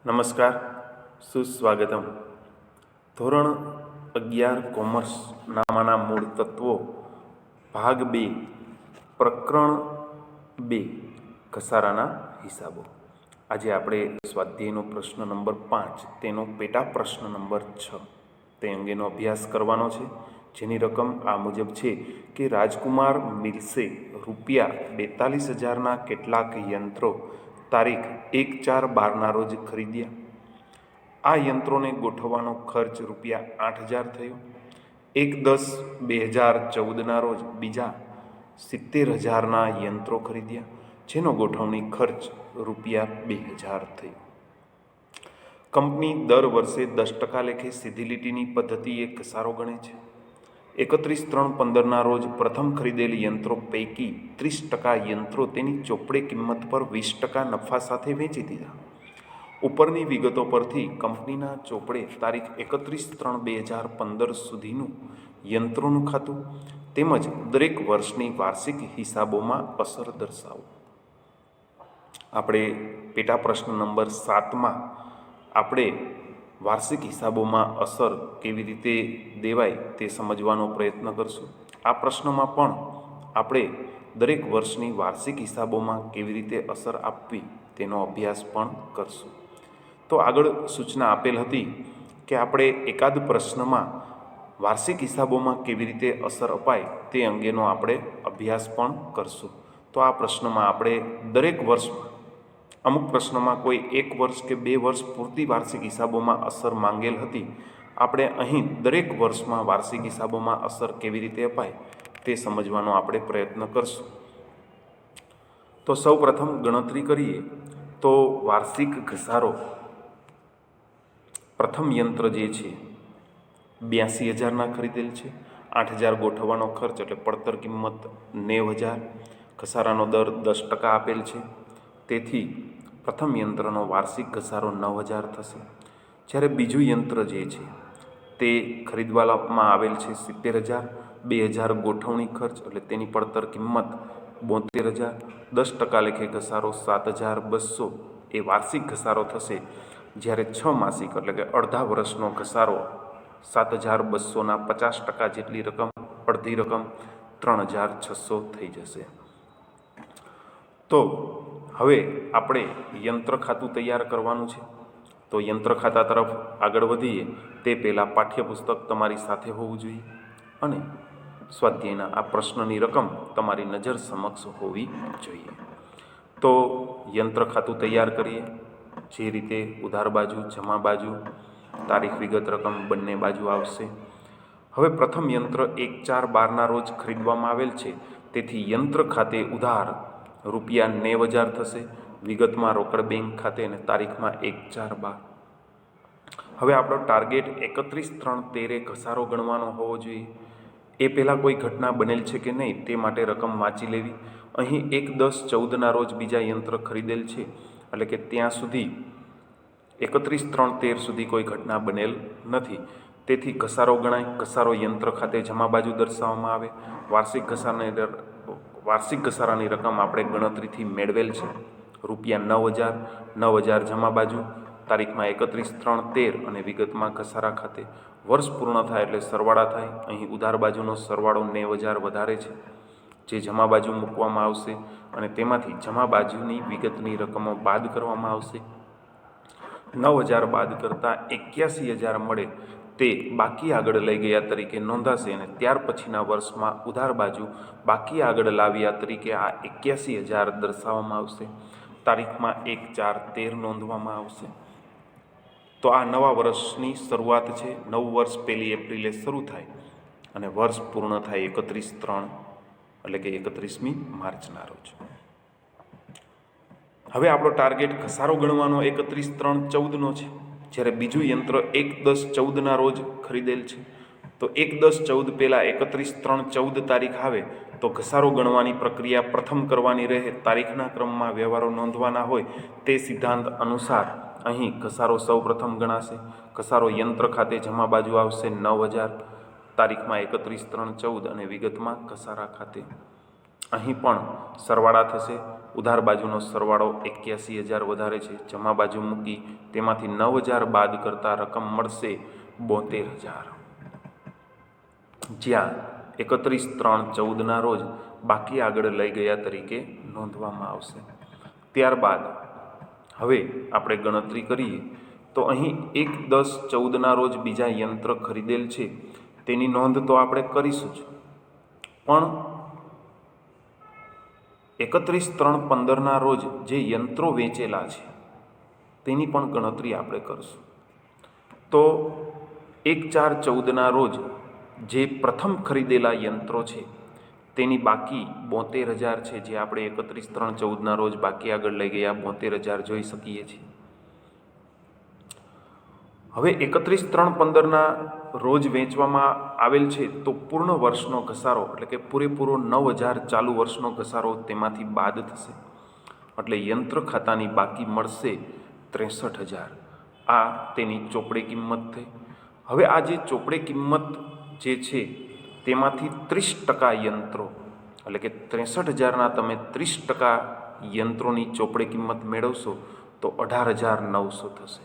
નમસ્કાર, સુસ્વાગતમ. ધોરણ 11 કોમર્સ નામાના મૂળ તત્વો ભાગ 2 પ્રકરણ 2 ઘસારાના હિસાબો. આજે આપણે સ્વાધ્યાયનો પ્રશ્ન નંબર 5 તેનો પેટા પ્રશ્ન નંબર 6 તે અંગેનો અભ્યાસ કરવાનો છે, જેની રકમ આ મુજબ છે કે રાજકુમાર મિલ્સે રૂપિયા 42,000ના કેટલાક યંત્રો તારીખ 1/4/12ના રોજ ખરીદ્યા. આ યંત્રોને ગોઠવવાનો ખર્ચ રૂપિયા 8,000 થયો. 1/10/2014ના રોજ બીજા 70,000ના યંત્રો ખરીદ્યા, જેનો ગોઠવણી ખર્ચ રૂપિયા 2,000 થયો. કંપની દર વર્ષે 10% લેખે સીધી લીટીની પદ્ધતિએ ઘસારો ગણે છે. 31/3/15ના રોજ પ્રથમ ખરીદેલ યંત્રો પૈકી 30% યંત્રો તેની ચોપડે કિંમત પર 20% નફા સાથે વેચી દીધા. ઉપરની વિગતો પરથી કંપનીના ચોપડે તારીખ 31/3/2015 સુધીનું યંત્રોનું ખાતું તેમજ દરેક વર્ષની વાર્ષિક હિસાબોમાં અસર દર્શાવો. આપણે પેટા પ્રશ્ન નંબર 7માં આપણે વાર્ષિક હિસાબોમાં અસર કેવી રીતે દેવાય તે સમજવાનો પ્રયત્ન કરશું. આ પ્રશ્નમાં પણ આપણે દરેક વર્ષની વાર્ષિક હિસાબોમાં કેવી રીતે અસર આપવી તેનો અભ્યાસ પણ કરશું. તો આગળ સૂચના આપેલ હતી કે આપણે એકાદ પ્રશ્નમાં વાર્ષિક હિસાબોમાં કેવી રીતે અસર અપાય તે અંગેનો આપણે અભ્યાસ પણ કરશું. તો આ પ્રશ્નમાં આપણે દરેક વર્ષમાં અમુક પ્રશ્નમાં કોઈ 1 વર્ષ કે 2 વર્ષ પૂરતી વાર્ષિક હિસાબોમાં અસર માંગેલ હતી. આપણે અહીં દરેક વર્ષમાં વાર્ષિક હિસાબોમાં અસર કેવી રીતે અપાય તે સમજવાનો આપણે પ્રયત્ન કરશું. તો સૌ પ્રથમ ગણતરી કરીએ તો વાર્ષિક ઘસારો પ્રથમ યંત્ર જે છે 82,000ના ખરીદેલ છે. 8,000 ગોઠવવાનો ખર્ચ એટલે પડતર કિંમત 90,000, ઘસારાનો દર 10% આપેલ છે. તેથી પ્રથમ યંત્રનો વાર્ષિક ઘસારો 9,000 થશે. જ્યારે બીજું યંત્ર જે છે તે ખરીદવામાં આવેલ છે 70,000, 2,000 ગોઠવણી ખર્ચ એટલે તેની પડતર કિંમત 72,000, 10% લેખે ઘસારો 7,200 એ વાર્ષિક ઘસારો થશે. જ્યારે 6 માસિક એટલે કે અડધા વર્ષનો ઘસારો 7,200ના 50% જેટલી રકમ, અડધી રકમ 3,600 થઈ જશે. તો હવે આપણે યંત્ર ખાતું તૈયાર કરવાનું છે. તો યંત્ર ખાતા તરફ આગળ વધીએ તે પહેલાં પાઠ્યપુસ્તક તમારી સાથે હોવું જોઈએ અને સ્વાધ્યાયના આ પ્રશ્નની રકમ તમારી નજર સમક્ષ હોવી જોઈએ. તો યંત્ર ખાતું તૈયાર કરીએ. જે રીતે ઉધાર બાજુ, જમા બાજુ, તારીખ, વિગત, રકમ બંને બાજુ આવશે. હવે પ્રથમ યંત્ર 1/4/12ના રોજ ખરીદવામાં આવેલ છે. તેથી યંત્ર ખાતે ઉધાર રૂપિયા 90,000 થશે. વિગતમાં રોકડ બેંક ખાતે અને તારીખમાં 1/4/12. હવે આપણો ટાર્ગેટ 31/3/13 ઘસારો ગણવાનો હોવો જોઈએ. એ પહેલાં કોઈ ઘટના બનેલ છે કે નહીં તે માટે રકમ વાંચી લેવી. અહીં 1/10/14ના રોજ બીજા યંત્ર ખરીદેલ છે એટલે કે ત્યાં સુધી 31/3/13 સુધી કોઈ ઘટના બનેલ નથી. તેથી ઘસારો ગણાય. ઘસારો યંત્ર ખાતે જમા બાજુ દર્શાવવામાં આવે. વાર્ષિક ઘસારાની રકમ આપણે ગણતરીથી મેળવેલ છે રૂપિયા 9,000. 9,000 જમા બાજુ, તારીખમાં 31/3/13 અને વિગતમાં ઘસારા ખાતે. વર્ષ પૂર્ણ થાય એટલે સરવાળા થાય. અહીં ઉધાર બાજુનો સરવાળો 90,000 વધારે છે જે જમા બાજુ મૂકવામાં આવશે અને તેમાંથી જમા બાજુની વિગતની રકમો બાદ કરવામાં આવશે. 9,000 બાદ કરતાં 81,000 મળે તે બાકી આગળ લઈ ગયા તરીકે નોંધાશે અને ત્યાર પછીના વર્ષમાં ઉધાર બાજુ બાકી આગળ લાવ્યા તરીકે આ 81,000 દર્શાવવામાં આવશે. તારીખમાં 1/4/13 નોંધવામાં આવશે. તો આ નવા વર્ષની શરૂઆત છે. નવું વર્ષ 1 એપ્રિલે શરૂ થાય અને વર્ષ પૂર્ણ થાય 31/3 એટલે કે 31મી માર્ચના રોજ. હવે આપણો ટાર્ગેટ ઘસારો ગણવાનો 31/3/14નો છે, જ્યારે બીજું યંત્ર 1/10/14ના રોજ ખરીદેલ છે. તો 1/10/14 પહેલાં 31/3/14 તારીખ આવે તો ઘસારો ગણવાની પ્રક્રિયા પ્રથમ કરવાની રહે. તારીખના ક્રમમાં વ્યવહારો નોંધવાના હોય તે સિદ્ધાંત અનુસાર અહીં ઘસારો સૌ પ્રથમ ગણાશે. ઘસારો યંત્ર ખાતે જમા બાજુ આવશે 9,000 તારીખમાં 31/3/14 અને વિગતમાં ઘસારા ખાતે. અહીં પણ સરવાળા થશે. ઉધાર બાજુનો સરવાળો 81,000 વધારે છે. જમા બાજુ મૂકી તેમાંથી 9,000 બાદ કરતાં રકમ મળશે 72,000, જ્યાં 31/3/14ના રોજ બાકી આગળ લઈ ગયા તરીકે નોંધવામાં આવશે. ત્યારબાદ હવે આપણે ગણતરી કરીએ તો અહીં 1/10/14ના રોજ બીજા યંત્ર ખરીદેલ છે તેની નોંધ તો આપણે કરીશું જ, પણ 31/3/15ના રોજ જે યંત્રો વેચેલા છે તેની પણ ગણતરી આપણે કરીશું. તો 1/4/14ના રોજ જે પ્રથમ ખરીદેલા યંત્રો છે તેની બાકી 72,000 છે, જે આપણે 31/3/14ના રોજ બાકી આગળ લઈ ગયા 72,000 જોઈ શકીએ છીએ. હવે 31/3/15ના રોજ વેચવામાં આવેલ છે તો પૂર્ણ વર્ષનો ઘસારો એટલે કે પૂરેપૂરો 9,000 ચાલુ વર્ષનો ઘસારો તેમાંથી બાદ થશે, એટલે યંત્ર ખાતાની બાકી મળશે 63,000. આ તેની ચોપડે કિંમત થઈ. હવે આ જે ચોપડે કિંમત જે છે તેમાંથી 30% યંત્રો એટલે કે 63,000ના તમે 30% યંત્રોની ચોપડે કિંમત મેળવશો તો 18,900 થશે.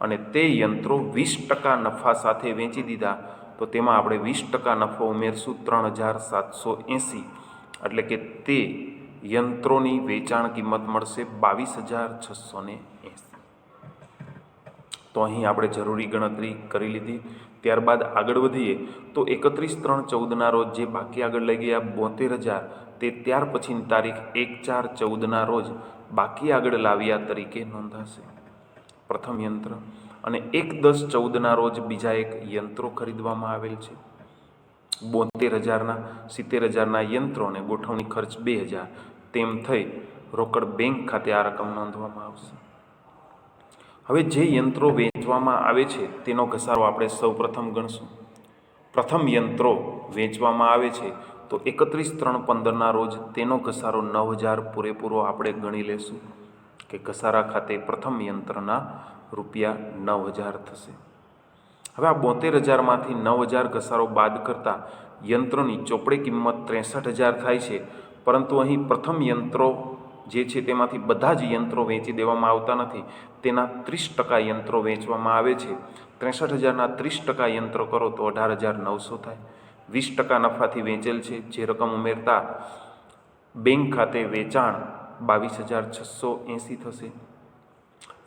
અને તે યંત્રો 20% નફા સાથે વેચી દીધા તો તેમાં આપણે 20% નફો ઉમેરશું 3,780, એટલે કે તે યંત્રોની વેચાણ કિંમત મળશે 22,680. તો અહીં આપણે જરૂરી ગણતરી કરી લીધી. ત્યારબાદ આગળ વધીએ તો 31/3/14ના રોજ જે બાકી આગળ લઈ ગયા 72,000 તે ત્યાર પછીની તારીખ 1/4/14ના રોજ બાકી આગળ લાવ્યા તરીકે નોંધાશે પ્રથમ યંત્ર. અને 1/10/14ના રોજ બીજા એક યંત્રો ખરીદવામાં આવેલ છે 72,000ના. 70,000ના યંત્રો અને ગોઠવણી ખર્ચ 2,000, તેમ થઈ રોકડ બેંક ખાતે આ રકમ નોંધવામાં આવશે. હવે જે યંત્રો વેચવામાં આવે છે તેનો ઘસારો આપણે સૌ પ્રથમ ગણશું. પ્રથમ યંત્રો વેચવામાં આવે છે તો 31/3/15ના રોજ તેનો ઘસારો 9,000 પૂરેપૂરો આપણે ગણી લેશું કે ઘસારા ખાતે પ્રથમ યંત્રના ₹9,000 થશે. હવે આ 72,000માંથી 9,000 ઘસારો બાદ કરતાં યંત્રની ચોપડે કિંમત 63,000 થાય છે, પરંતુ અહીં પ્રથમ યંત્રો જે છે તેમાંથી બધા જ યંત્રો વેચી દેવામાં આવતા નથી. તેના 30% યંત્રો વેચવામાં આવે છે. 63,000ના 30% યંત્રો કરો તો 18,900 થાય. 20% નફાથી વેચેલ છે, જે રકમ ઉમેરતા બેંક ખાતે વેચાણ 22,680 થશે.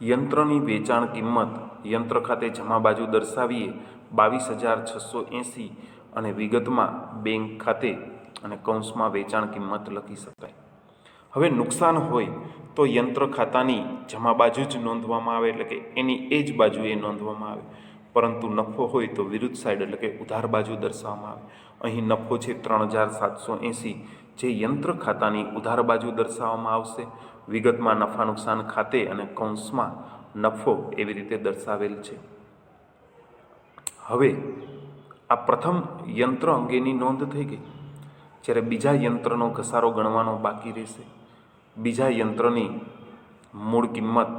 યંત્રની વેચાણ કિંમત યંત્ર ખાતે જમા બાજુ દર્શાવીએ 22,680 અને વિગતમાં બેંક ખાતે અને કૌંસમાં વેચાણ કિંમત લખી શકાય. હવે નુકસાન હોય તો યંત્ર ખાતાની જમા બાજુ જ નોંધવામાં આવે, એટલે કે એની એ જ બાજુએ નોંધવામાં આવે, પરંતુ નફો હોય તો વિરુદ્ધ સાઈડ એટલે કે ઉધાર બાજુ દર્શાવવામાં આવે. અહીં નફો છે 3,780, જે યંત્ર ખાતાની ઉધાર બાજુ દર્શાવવામાં આવશે. વિગતમાં નફા નુકસાન ખાતે અને કૌંસમાં નફો એવી રીતે દર્શાવેલ છે. હવે આ પ્રથમ યંત્ર અંગેની નોંધ થઈ ગઈ, જ્યારે બીજા યંત્રનો ઘસારો ગણવાનો બાકી રહેશે. બીજા યંત્રની મૂળ કિંમત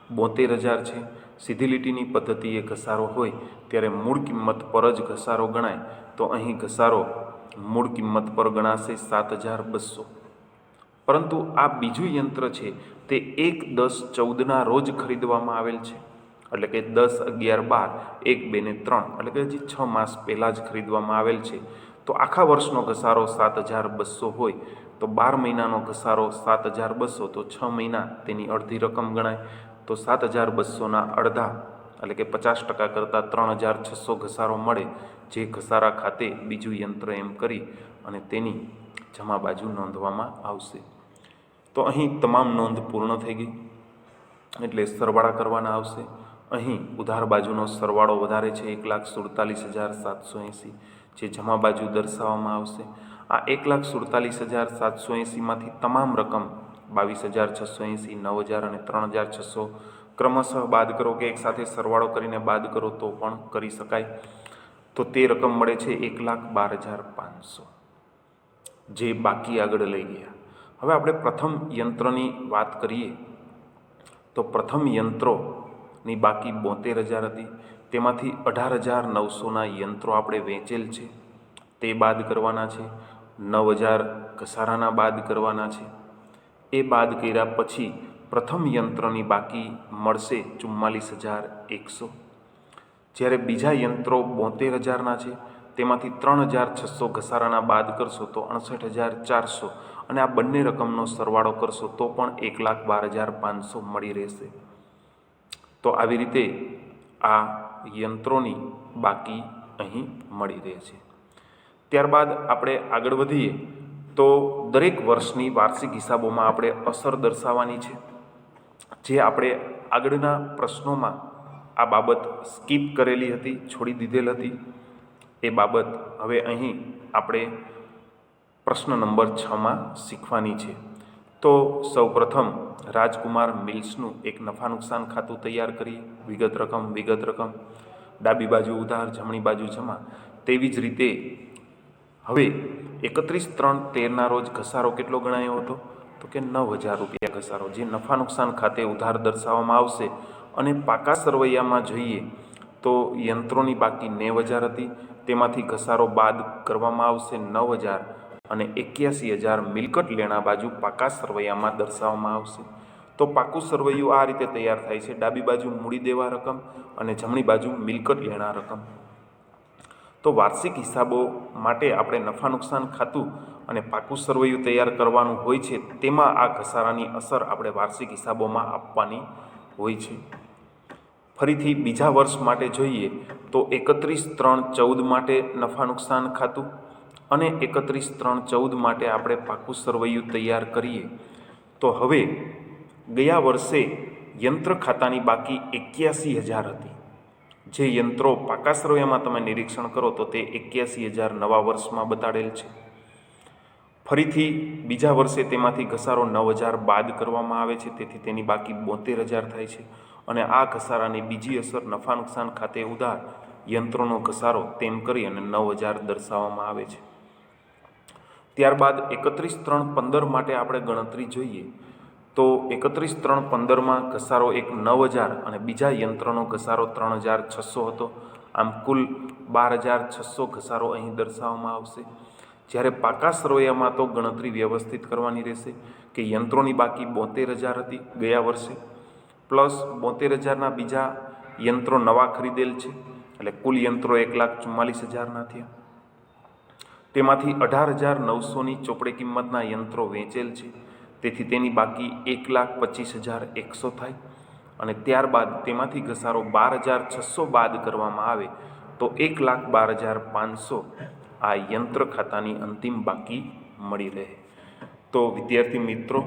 72,000 છે. સીધી લીટીની પદ્ધતિએ ઘસારો હોય ત્યારે મૂળ કિંમત પર જ ઘસારો ગણાય, તો અહીં ઘસારો મૂળ કિંમત પર ગણાશે 7,200. પરંતુ આ બીજું યંત્ર છે તે 1/10/14ના રોજ ખરીદવામાં આવેલ છે, એટલે કે 10/11/12 1, 2 ને 3 એટલે કે હજી 6 માસ પહેલાં જ ખરીદવામાં આવેલ છે. તો આખા વર્ષનો ઘસારો 7,200 હોય તો 12 મહિનાનો ઘસારો 7,200, તો 6 મહિના તેની અડધી રકમ ગણાય. તો 7,200ના અડધા એટલે કે 50% કરતાં 3,600 ઘસારો મળે, જે ઘસારા ખાતે બીજું યંત્ર એમ કરી અને તેની જમા બાજુ નોંધવામાં આવશે. તો અહીં તમામ નોંધ પૂર્ણ થઈ ગઈ, એટલે સરવાળા કરવાના આવશે. અહીં ઉધાર બાજુનો સરવાળો વધારે છે 1,47,780, જે જમા બાજુ દર્શાવવામાં આવશે. આ 1,47,780માંથી તમામ રકમ 22,680, 9,000 અને 3,600 ક્રમશઃ બાદ કરો કે એકસાથે સરવાળો કરીને બાદ કરો તો પણ કરી શકાય. તો તે રકમ મળે છે 1,12,500, જે બાકી આગળ લઈ ગયા. હવે આપણે પ્રથમ યંત્રની વાત કરીએ તો પ્રથમ યંત્રોની બાકી 72,000 હતી. તેમાંથી 18,900ના યંત્રો આપણે વેચેલ છે, તે બાદ કરવાના છે. 9,000 ઘસારાના બાદ કરવાના છે. એ બાદ કર્યા પછી પ્રથમ યંત્રની બાકી મળશે 44,100. જ્યારે બીજા યંત્રો 72,000ના છે, તેમાંથી 3,600 ઘસારાના બાદ કરશો તો 68,400, અને આ બંને રકમનો સરવાળો કરશો તો પણ 1,12,500 મળી રહેશે. તો આવી રીતે આ યંત્રોની બાકી અહીં મળી રહે છે. ત્યારબાદ આપણે આગળ વધીએ તો દરેક વર્ષની વાર્ષિક હિસાબોમાં આપણે અસર દર્શાવવાની છે, જે આપણે આગળના પ્રશ્નોમાં આ બાબત સ્કીપ કરેલી હતી, છોડી દીધેલ હતી. એ બાબત હવે અહીં આપણે પ્રશ્ન નંબર 6માં શીખવાની છે. તો સૌપ્રથમ રાજકુમાર મિલ્સનું એક નફા નુકસાન ખાતું તૈયાર કરીએ. વિગત રકમ, ડાબી બાજુ ઉધાર, જમણી બાજુ જમા. તેવી જ રીતે હવે 31/3/13ના રોજ ઘસારો કેટલો ગણાયો હતો? તો કે 9,000 રૂપિયા ઘસારો, જે નફા નુકસાન ખાતે ઉધાર દર્શાવવામાં આવશે. અને પાકા સરવૈયામાં જોઈએ તો યંત્રોની બાકી 90,000 હતી, તેમાંથી ઘસારો બાદ કરવામાં આવશે 9,000, અને 81,000 મિલકત લેણા બાજુ પાકા સરવૈયામાં દર્શાવવામાં આવશે. તો પાકું સરવૈયું આ રીતે તૈયાર થાય છે: ડાબી બાજુ મૂડી દેવા રકમ અને જમણી બાજુ મિલકત લેણા રકમ. તો વાર્ષિક હિસાબો માટે આપણે નફા નુકસાન ખાતું અને પાકું સરવૈયું તૈયાર કરવાનું હોય છે. તેમાં આ ઘસારાની અસર આપણે વાર્ષિક હિસાબોમાં આપવાની હોય છે. ફરીથી બીજા વર્ષ માટે જોઈએ તો 31/3/14 માટે નફા નુકસાન ખાતું અને 31/3/14 માટે આપણે પાકું સરવૈયું તૈયાર કરીએ. તો હવે ગયા વર્ષે યંત્ર ખાતાની બાકી 81,000 હતી. જે યંત્રો પાકા સરવૈયામાં તમે નિરીક્ષણ કરો તો તે 81,000 નવા વર્ષમાં બતાડેલ છે. ફરીથી બીજા વર્ષે તેમાંથી ઘસારો 9,000 બાદ કરવામાં આવે છે, તેથી તેની બાકી 72,000 થાય છે. અને આ ઘસારાની બીજી અસર નફા નુકસાન ખાતે ઉધાર, યંત્રોનો ઘસારો, તેમ કરી અને 9,000 દર્શાવવામાં આવે છે. ત્યારબાદ 31/3/15 માટે આપણે ગણતરી જોઈએ તો 31/3/15માં ઘસારો એક 9,000 અને બીજા યંત્રનો ઘસારો 3,600 હતો. આમ કુલ 12,600 ઘસારો અહીં દર્શાવવામાં આવશે. જ્યારે પાકા સરવૈયામાં તો ગણતરી વ્યવસ્થિત કરવાની રહેશે કે યંત્રોની બાકી 72,000 હતી ગયા વર્ષે, પ્લસ 72,000ના બીજા યંત્રો નવા ખરીદેલ છે, એટલે કુલ યંત્રો 1,44,000ના થયા. તેમાંથી 18,900ની ચોપડે કિંમતના યંત્રો વેચેલ છે, તેથી તેની બાકી 1,25,100 થાય. અને ત્યારબાદ તેમાંથી ઘસારો 12,600 બાદ કરવામાં આવે તો 1,12,500 આ યંત્ર ખાતાની અંતિમ બાકી મળી રહે. તો વિદ્યાર્થી મિત્રો,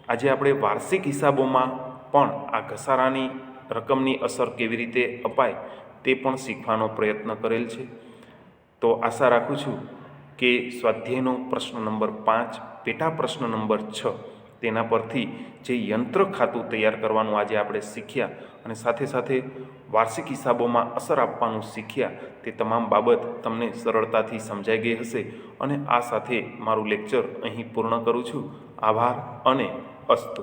આજે આપણે વાર્ષિક હિસાબોમાં પણ આ ઘસારાની રકમની અસર કેવી રીતે અપાય તે પણ શીખવાનો પ્રયત્ન કરેલ છે. તો આશા રાખું છું કે સ્વાધ્યાયનો પ્રશ્ન નંબર 5, પેટા પ્રશ્ન નંબર 6, તેના પરથી જે યંત્ર ખાતું તૈયાર કરવાનું આજે આપણે શીખ્યા અને સાથે સાથે વાર્ષિક હિસાબોમાં અસર આપવાનું શીખ્યા, તે તમામ બાબત તમને સરળતાથી સમજાઈ ગઈ હશે. અને આ સાથે મારું લેક્ચર અહીં પૂર્ણ કરું છું. આભાર અને અસ્તુ.